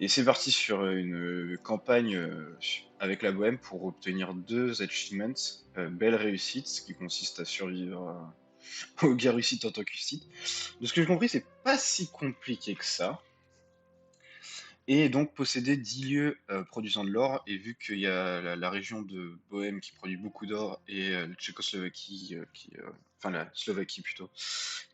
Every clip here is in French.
Et c'est parti sur une campagne avec la Bohème pour obtenir 2 achievements. Belle réussite, ce qui consiste à survivre aux guerres russies en tant que site. De ce que j'ai compris, c'est pas si compliqué que ça. Et donc posséder 10 lieux produisant de l'or, et vu qu'il y a la région de Bohème qui produit beaucoup d'or, et la Tchécoslovaquie, enfin la Slovaquie plutôt,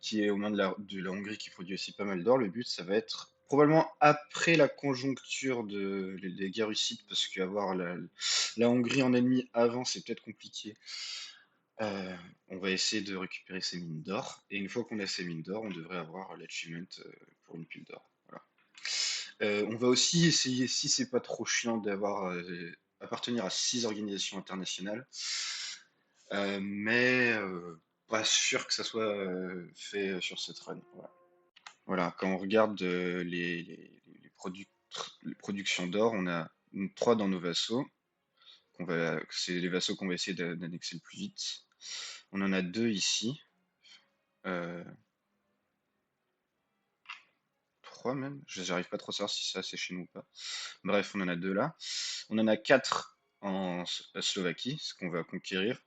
qui est aux mains de la Hongrie qui produit aussi pas mal d'or, le but ça va être probablement après la conjoncture des guerres russies, parce qu'avoir la Hongrie en ennemi avant c'est peut-être compliqué. Euh, on va essayer de récupérer ces mines d'or, et une fois qu'on a ces mines d'or, on devrait avoir l'achievement pour une pile d'or. Voilà. On va aussi essayer, si c'est pas trop chiant, d'avoir appartenir à 6 organisations internationales, mais pas sûr que ça soit fait sur cette run. Voilà. Voilà, quand on regarde les productions d'or, on a 3 dans nos vassaux. C'est les vassaux qu'on va essayer d'annexer le plus vite. On en a 2 ici. Euh, 3 même. Je n'arrive pas trop à savoir si ça c'est chez nous ou pas. Bref, on en a 2 là. On en a 4 en Slovaquie, ce qu'on va conquérir.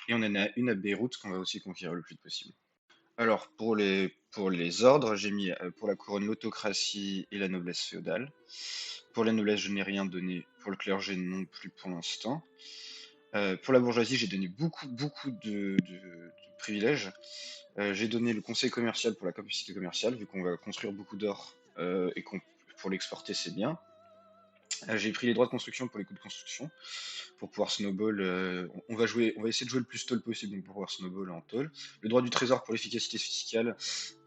Et on en a une à Beyrouth qu'on va aussi conquérir le plus vite possible. Alors, pour les ordres, j'ai mis pour la couronne l'autocratie et la noblesse féodale. Pour la noblesse, je n'ai rien donné. Pour le clergé, non plus pour l'instant. Pour la bourgeoisie, j'ai donné beaucoup, beaucoup de privilèges. J'ai donné le conseil commercial pour la capacité commerciale, vu qu'on va construire beaucoup d'or et qu'on pour l'exporter, c'est bien. J'ai pris les droits de construction pour les coûts de construction, pour pouvoir snowball. On va essayer de jouer le plus tall possible donc pour pouvoir snowball en tall. Le droit du trésor pour l'efficacité fiscale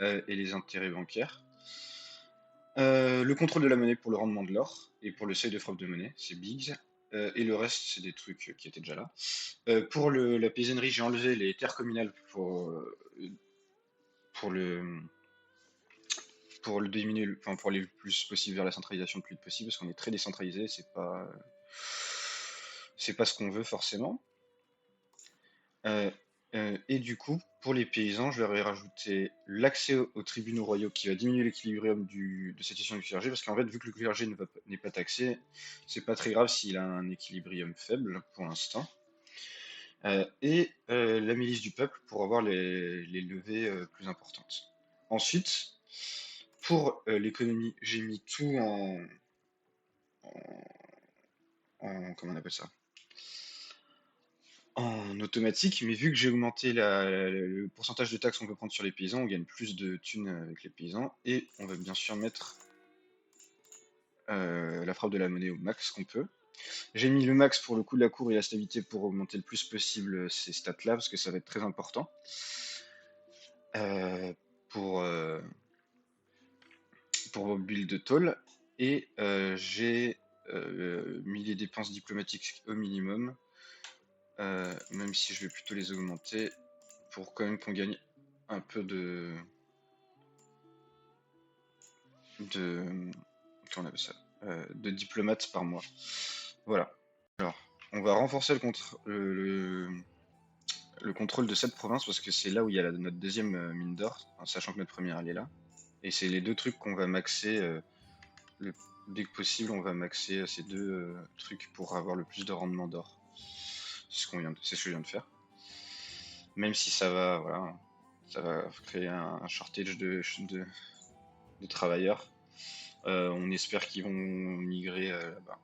et les intérêts bancaires. Le contrôle de la monnaie pour le rendement de l'or et pour le seuil de frappe de monnaie, c'est Biggs. Et le reste, c'est des trucs qui étaient déjà là. Pour la paysannerie, j'ai enlevé les terres communales pour le pour le diminuer, enfin pour aller le plus possible vers la centralisation le plus vite possible, parce qu'on est très décentralisé, c'est pas ce qu'on veut forcément. Euh, et du coup, pour les paysans, je leur ai rajouté l'accès aux tribunaux royaux qui va diminuer l'équilibrium de cette situation du clergé, parce qu'en fait, vu que le clergé n'est pas taxé, c'est pas très grave s'il a un équilibrium faible pour l'instant. Et la milice du peuple pour avoir les levées plus importantes. Ensuite, pour l'économie, j'ai mis tout comment on appelle ça? En automatique, mais vu que j'ai augmenté le pourcentage de taxes qu'on peut prendre sur les paysans, on gagne plus de thunes avec les paysans, et on va bien sûr mettre la frappe de la monnaie au max qu'on peut. J'ai mis le max pour le coût de la cour et la stabilité pour augmenter le plus possible ces stats-là, parce que ça va être très important. Euh, pour, euh, pour build de toll, et j'ai mis les dépenses diplomatiques au minimum, même si je vais plutôt les augmenter pour quand même qu'on gagne un peu de comment on appelle ça, de diplomates par mois. Voilà. Alors, on va renforcer le contrôle de cette province parce que c'est là où il y a notre deuxième mine d'or, en sachant que notre première elle est là. Et c'est les 2 trucs qu'on va maxer dès que possible. On va maxer ces 2 trucs pour avoir le plus de rendement d'or. C'est ce que je viens de faire. Même si voilà, ça va créer un shortage de travailleurs. On espère qu'ils vont migrer là-bas.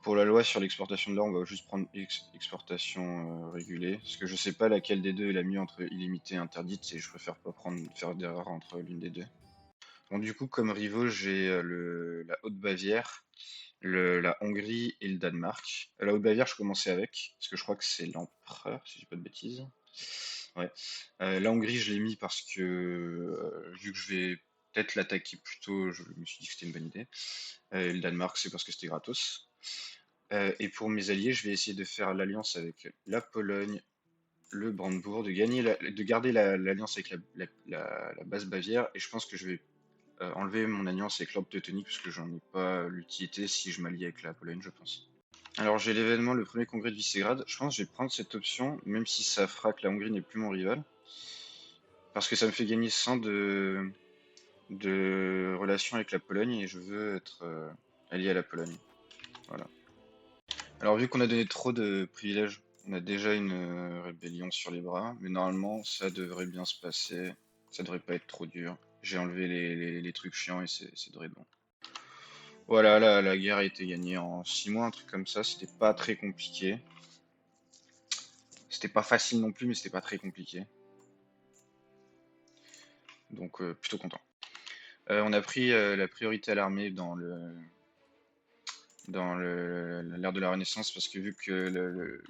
Pour la loi sur l'exportation de l'or, on va juste prendre exportation régulée, parce que je sais pas laquelle des deux est la mieux entre illimitée et interdite, et je préfère pas faire d'erreur entre l'une des deux. Bon, du coup, comme rivaux, j'ai la Haute-Bavière, la Hongrie et le Danemark. La Haute-Bavière, je commençais avec, parce que je crois que c'est l'empereur, si je dis pas de bêtises. Ouais. La Hongrie, je l'ai mis parce que, vu que je vais peut-être l'attaquer plus tôt, je me suis dit que c'était une bonne idée. Et le Danemark, c'est parce que c'était gratos. Et pour mes alliés, je vais essayer de faire l'alliance avec la Pologne, le Brandebourg, de garder l'alliance avec la Basse-Bavière, et je pense que je vais enlever mon alliance avec l'Ordre teutonique, parce que j'en ai pas l'utilité si je m'allie avec la Pologne, je pense. Alors j'ai l'événement, le premier congrès de Visegrad. Je pense que je vais prendre cette option, même si ça fera que la Hongrie n'est plus mon rival. Parce que ça me fait gagner 100 de de relations avec la Pologne et je veux être allié à la Pologne. Voilà. Alors vu qu'on a donné trop de privilèges, on a déjà une rébellion sur les bras, mais normalement ça devrait bien se passer, ça devrait pas être trop dur. J'ai enlevé les trucs chiants et c'est devrait être bon. Voilà, la guerre a été gagnée en 6 mois, un truc comme ça, c'était pas très compliqué. C'était pas facile non plus, mais c'était pas très compliqué. Donc plutôt content. On a pris la priorité à l'armée dans l'ère de la Renaissance, parce que vu que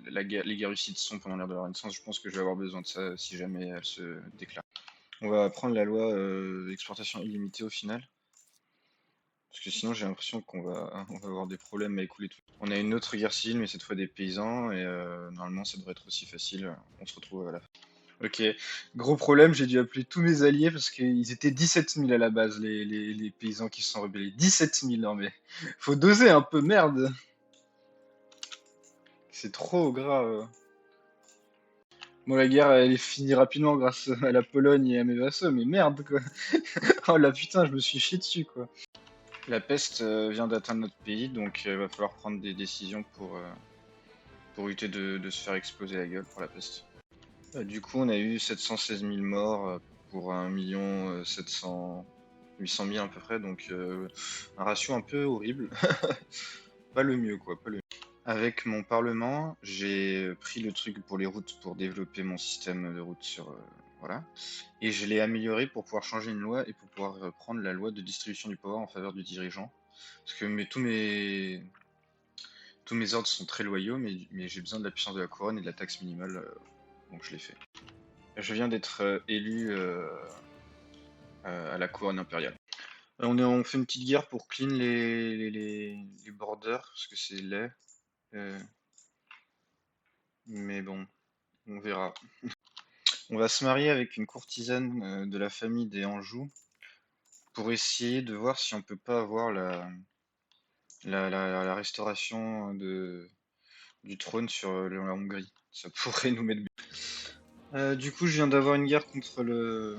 les guerres russides sont pendant l'ère de la Renaissance, je pense que je vais avoir besoin de ça si jamais elle se déclare. On va prendre la loi d'exportation illimitée au final, parce que sinon j'ai l'impression on va avoir des problèmes à écouler tout. On a une autre guerre civile, mais cette fois des paysans, et normalement ça devrait être aussi facile. On se retrouve à la fin. Ok, gros problème, j'ai dû appeler tous mes alliés parce qu'ils étaient 17 000 à la base, les paysans qui se sont rebellés. 17 000, non mais faut doser un peu, merde. C'est trop grave. Bon, la guerre, elle est finie rapidement grâce à la Pologne et à mes vassaux, mais merde, quoi. Oh la putain, je me suis chié dessus, quoi. La peste vient d'atteindre notre pays, donc il va falloir prendre des décisions pour éviter de se faire exploser la gueule pour la peste. Du coup, on a eu 716 000 morts pour 800 000 à peu près, donc un ratio un peu horrible. Pas le mieux, quoi, pas le mieux. Avec mon parlement, j'ai pris le truc pour les routes pour développer mon système de routes sur voilà, et je l'ai amélioré pour pouvoir changer une loi et pour pouvoir prendre la loi de distribution du pouvoir en faveur du dirigeant. Parce que tous mes ordres sont très loyaux, mais j'ai besoin de la puissance de la couronne et de la taxe minimale, donc je l'ai fait. Je viens d'être élu à la couronne impériale. On fait une petite guerre pour clean les borders, parce que c'est laid. Mais bon, on verra. On va se marier avec une courtisane de la famille des Anjou pour essayer de voir si on peut pas avoir la restauration du trône sur la Hongrie. Ça pourrait nous mettre bien. Du coup, je viens d'avoir une guerre contre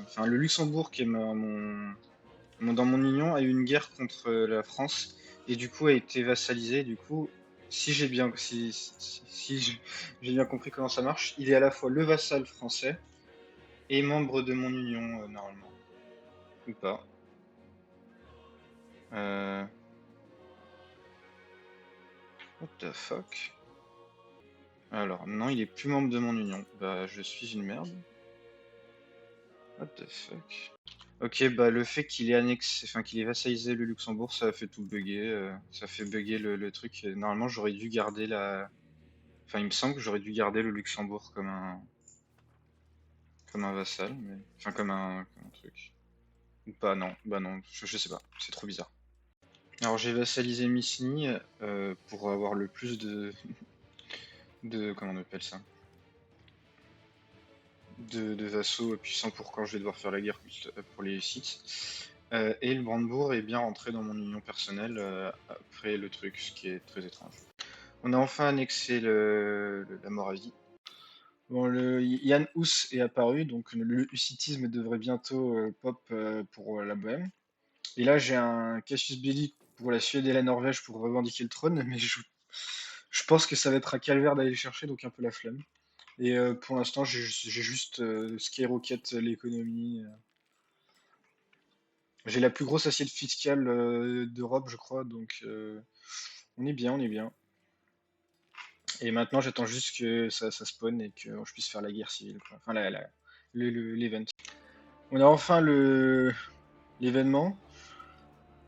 enfin, le Luxembourg, qui est dans mon union, a eu une guerre contre la France et du coup a été vassalisé. Du coup, si j'ai bien, j'ai bien compris comment ça marche, il est à la fois le vassal français et membre de mon union normalement. Ou pas. Euh... What the fuck? Alors, non, il est plus membre de mon union. Bah, je suis une merde. What the fuck? Ok, bah le fait qu'il ait annexé, enfin qu'il ait vassalisé le Luxembourg, ça a fait tout bugger. Ça fait bugger le truc. Et normalement, j'aurais dû garder la. Enfin, il me semble que j'aurais dû garder le Luxembourg comme un vassal, mais. Enfin, comme un truc. Ou pas, non. Bah non, je sais pas. C'est trop bizarre. Alors, j'ai vassalisé Misny pour avoir le plus comment on appelle ça? De vassaux puissants pour quand je vais devoir faire la guerre pour les sites. Et le Brandebourg est bien rentré dans mon union personnelle après le truc, ce qui est très étrange. On a enfin annexé la Moravie. Bon, le Jan Hus est apparu, donc le hussitisme devrait bientôt pop pour la Bohème. Et là, j'ai un Cassius Belli pour la Suède et la Norvège pour revendiquer le trône, mais je pense que ça va être un calvaire d'aller le chercher, donc un peu la flemme. Et pour l'instant, j'ai juste skyrocket l'économie. J'ai la plus grosse assiette fiscale d'Europe, je crois, donc on est bien, on est bien. Et maintenant, j'attends juste que ça spawn et que je puisse faire la guerre civile, quoi. Enfin, l'event. On a enfin l'événement.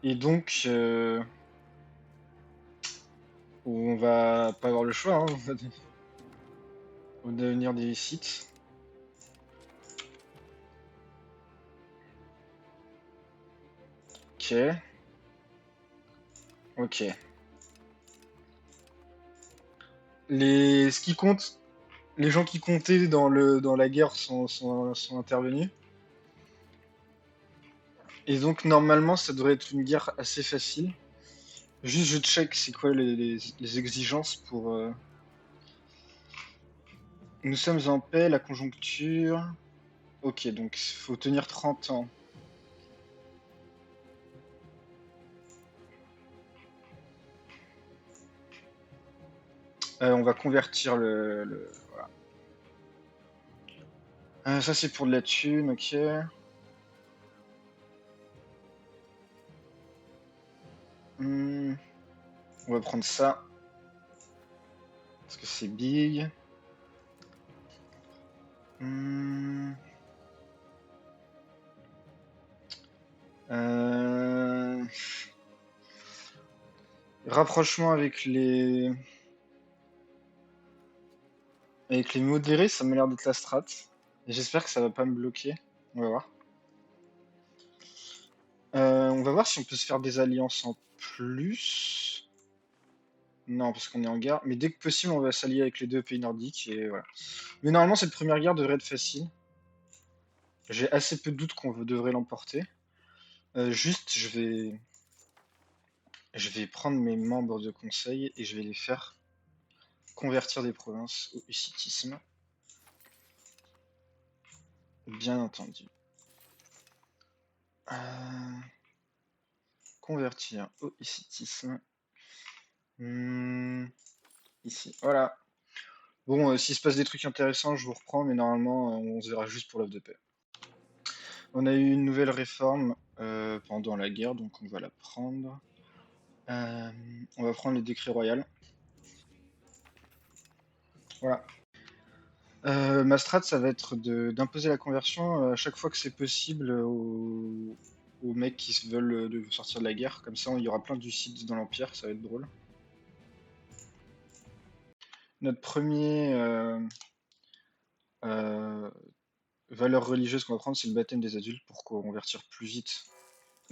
Et donc, on va pas avoir le choix, hein. On va devenir des sites. Ok. Ok. Ce qui compte, les gens qui comptaient dans la guerre sont intervenus. Et donc, normalement, ça devrait être une guerre assez facile. Juste, je check c'est quoi les exigences pour. Nous sommes en paix, la conjoncture. Ok, donc il faut tenir 30 ans. On va convertir voilà. Ça, c'est pour de la thune, ok. On va prendre ça. Parce que c'est big. Hmm. Euh, Rapprochement avec les modérés, ça m'a l'air d'être la strat. Et j'espère que ça va pas me bloquer. On va voir. On va voir si on peut se faire des alliances en plus. Non, parce qu'on est en guerre. Mais dès que possible, on va s'allier avec les deux pays nordiques. Et voilà. Mais normalement, cette première guerre devrait être facile. J'ai assez peu de doutes qu'on devrait l'emporter. Juste, je vais prendre mes membres de conseil et je vais les faire convertir des provinces au hussitisme. Bien entendu. Convertir au hussitisme. Ici, voilà. Bon, s'il se passe des trucs intéressants, je vous reprends, mais normalement, on se verra juste pour l'œuvre de paix. On a eu une nouvelle réforme pendant la guerre, donc on va la prendre. On va prendre le décret royal. Voilà. Ma strat, ça va être d'imposer la conversion à chaque fois que c'est possible aux mecs qui veulent sortir de la guerre. Comme ça, il y aura plein d'hussites dans l'Empire, ça va être drôle. Notre premier valeur religieuse qu'on va prendre, c'est le baptême des adultes pour convertir plus vite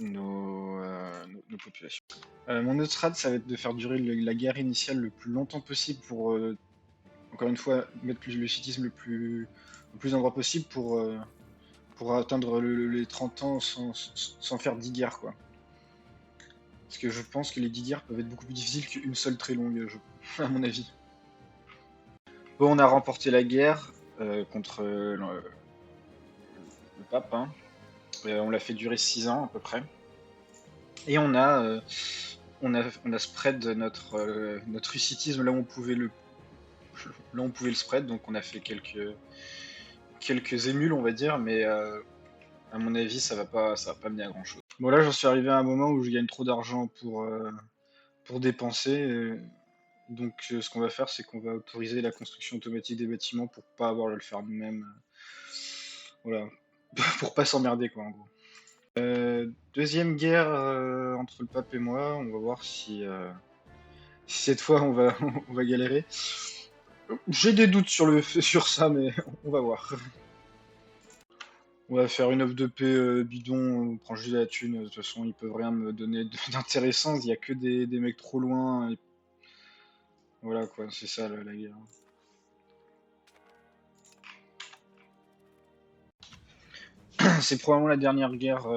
nos populations. Mon autre strat, ça va être de faire durer la guerre initiale le plus longtemps possible pour, encore une fois, mettre le schisme le plus endroit possible pour atteindre les 30 ans sans faire 10 guerres, quoi. Parce que je pense que les 10 guerres peuvent être beaucoup plus difficiles qu'une seule très longue, à mon avis. Bon, on a remporté la guerre contre le pape, hein. On l'a fait durer 6 ans à peu près. Et on a spread notre hussitisme là où on pouvait le spread, donc on a fait quelques émules, on va dire, mais à mon avis, ça va pas mener à grand chose. Bon, là, j'en suis arrivé à un moment où je gagne trop d'argent pour dépenser. Donc, ce qu'on va faire, c'est qu'on va autoriser la construction automatique des bâtiments pour pas avoir à le faire nous-mêmes. Voilà, pour pas s'emmerder, quoi, en gros. Deuxième guerre entre le pape et moi. On va voir si cette fois on va galérer. J'ai des doutes sur ça, mais on va voir. On va faire une offre de paix bidon, on prend juste de la thune, de toute façon ils peuvent rien me donner d'intéressant, il y a que des mecs trop loin, et voilà quoi, c'est ça la guerre. C'est probablement la dernière guerre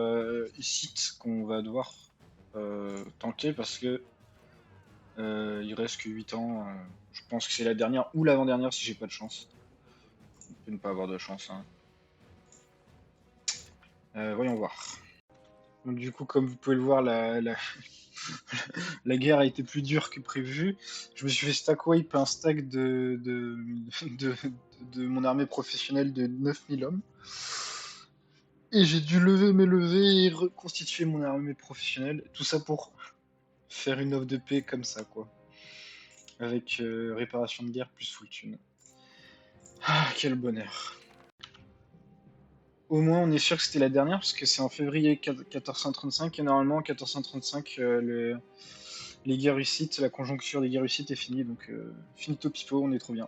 Sith qu'on va devoir tenter parce que il reste que 8 ans, je pense que c'est la dernière ou l'avant-dernière si j'ai pas de chance. On peut ne pas avoir de chance, hein. Voyons voir. Donc, du coup, comme vous pouvez le voir, la guerre a été plus dure que prévu. Je me suis fait stack wipe un stack de, de mon armée professionnelle de 9000 hommes. Et j'ai dû lever mes levées et reconstituer mon armée professionnelle. Tout ça pour faire une offre de paix comme ça, quoi. Avec réparation de guerre plus full thune. Ah, quel bonheur. Au moins, on est sûr que c'était la dernière, parce que c'est en février 1435, et normalement, en 1435, les guerres hussites, la conjoncture des guerres hussites est finie, donc finito pipo, on est trop bien.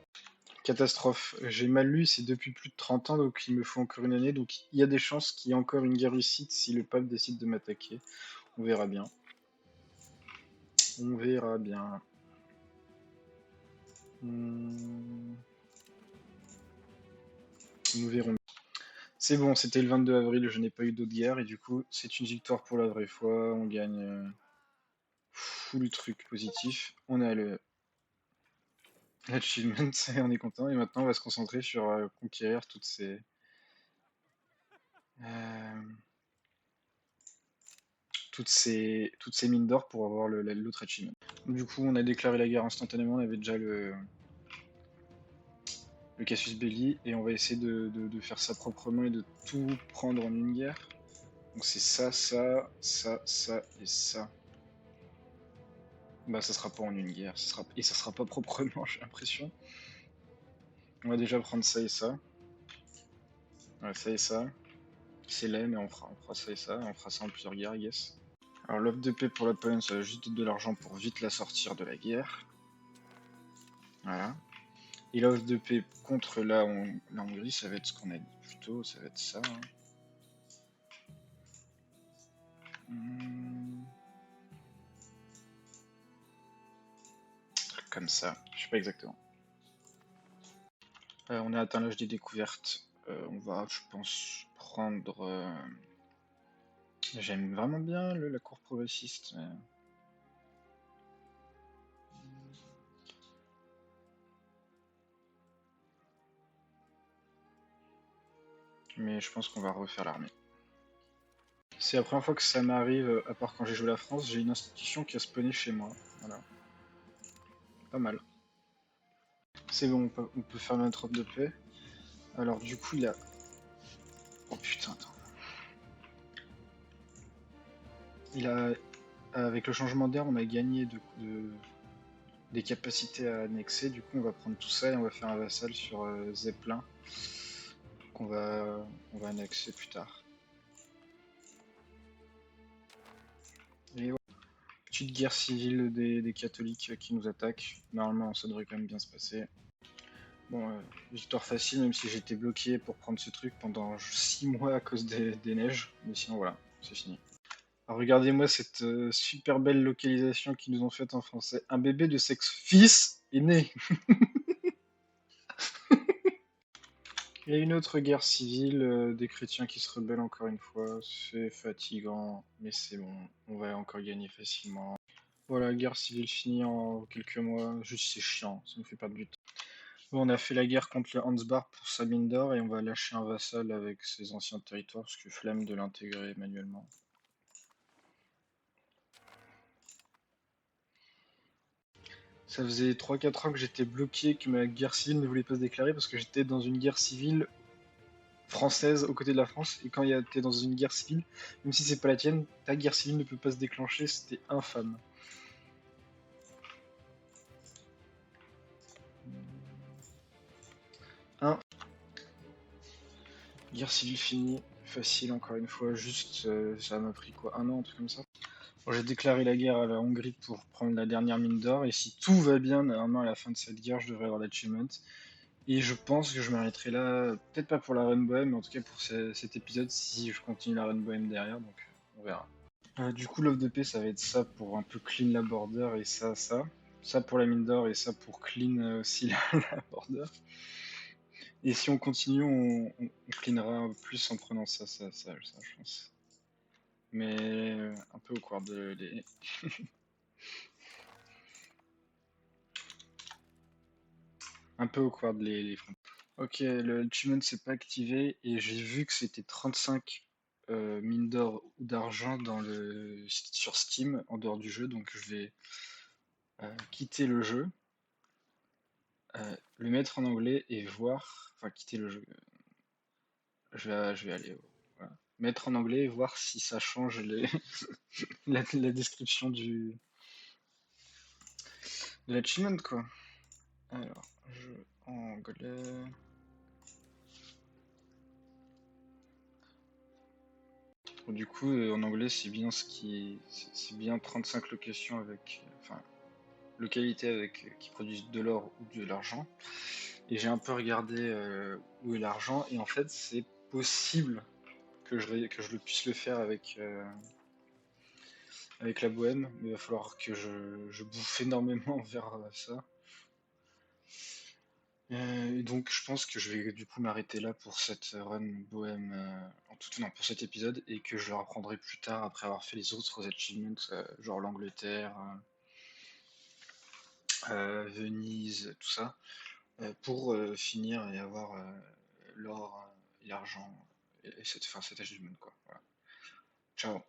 Catastrophe. J'ai mal lu, c'est depuis plus de 30 ans, donc il me faut encore une année, donc il y a des chances qu'il y ait encore une guerre hussite si le pape décide de m'attaquer. On verra bien. On verra bien. Nous verrons. C'est bon, c'était le 22 avril, je n'ai pas eu d'autres guerres, et du coup, c'est une victoire pour la vraie fois, on gagne full truc positif. On a l'achievement, et on est content, et maintenant on va se concentrer sur conquérir euh, toutes ces mines d'or pour avoir l'autre achievement. Du coup, on a déclaré la guerre instantanément, on avait déjà le casus belli, et on va essayer de faire ça proprement et de tout prendre en une guerre. Donc c'est ça, ça, ça, ça et ça. Bah ça sera pas en une guerre, et ça sera pas proprement, j'ai l'impression. On va déjà prendre ça et ça. Ouais, ça et ça. C'est laid, mais on fera ça et ça, et on fera ça en plusieurs guerres, I guess. Alors l'offre de paix pour la Pologne, ça va juste être de l'argent pour vite la sortir de la guerre. Voilà. Et l'offre de paix contre la Hongrie, ça va être ce qu'on a dit plus tôt, ça va être ça. Truc comme ça, je sais pas exactement. On a atteint l'âge des découvertes. On va, je pense, prendre. J'aime vraiment bien la cour progressiste. Mais je pense qu'on va refaire l'armée. C'est la première fois que ça m'arrive, à part quand j'ai joué la France, j'ai une institution qui a spawné chez moi. Voilà. Pas mal. C'est bon, on peut faire notre offre de paix. Alors du coup, il a... Oh putain, attends. Il a... Avec le changement d'air, on a gagné des capacités à annexer. Du coup, on va prendre tout ça et on va faire un vassal sur Zeppelin qu'on on va annexer plus tard. Et ouais, petite guerre civile des catholiques qui nous attaquent. Normalement, ça devrait quand même bien se passer. Bon, victoire facile, même si j'étais bloqué pour prendre ce truc pendant 6 mois à cause des neiges. Mais sinon, voilà, c'est fini. Alors, regardez-moi cette super belle localisation qu'ils nous ont faite en français. Un bébé de sexe fils est né. Il y a une autre guerre civile, des chrétiens qui se rebellent encore une fois. C'est fatigant, mais c'est bon. On va encore gagner facilement. Voilà, guerre civile finie en quelques mois. Juste, c'est chiant, ça me fait perdre du temps. Bon, on a fait la guerre contre le Hansbach pour sa mine d'or et on va lâcher un vassal avec ses anciens territoires parce que flemme de l'intégrer manuellement. Ça faisait 3-4 ans que j'étais bloqué, que ma guerre civile ne voulait pas se déclarer parce que j'étais dans une guerre civile française aux côtés de la France. Et quand t'es dans une guerre civile, même si c'est pas la tienne, ta guerre civile ne peut pas se déclencher, c'était infâme. Un, guerre civile finie, facile encore une fois, juste ça m'a pris quoi, un an, un truc comme ça. Bon, j'ai déclaré la guerre à la Hongrie pour prendre la dernière mine d'or, et si tout va bien, normalement à la fin de cette guerre, je devrais avoir l'achievement. Et je pense que je m'arrêterai là, peut-être pas pour la Run Bohem, mais en tout cas pour cet épisode, si je continue la Run Bohem derrière, donc on verra. Du coup, l'offre de paix, ça va être ça pour un peu clean la border, et ça, ça. Ça pour la mine d'or, et ça pour clean aussi la border. Et si on continue, on cleanera plus en prenant ça, je pense. Mais un peu au cours des... un peu au quad les fronts. Ok, le achievement s'est pas activé et j'ai vu que c'était 35 mines d'or ou d'argent sur Steam en dehors du jeu, donc je vais quitter le jeu, le mettre en anglais et voir, enfin quitter le jeu, je vais aller voilà. Mettre en anglais et voir si ça change la description de l'achievement quoi. Alors, jeu anglais. Du coup, en anglais, c'est bien c'est bien 35 locations avec, enfin, localités avec qui produisent de l'or ou de l'argent. Et j'ai un peu regardé où est l'argent, et en fait, c'est possible que je le puisse le faire avec la bohème, mais il va falloir que je bouffe énormément vers ça. Et donc, je pense que je vais du coup m'arrêter là pour cette run bohème, non, pour cet épisode, et que je le reprendrai plus tard après avoir fait les autres achievements, genre l'Angleterre, Venise, tout ça, pour finir et avoir l'or et l'argent et cet achievement quoi. Voilà. Ciao.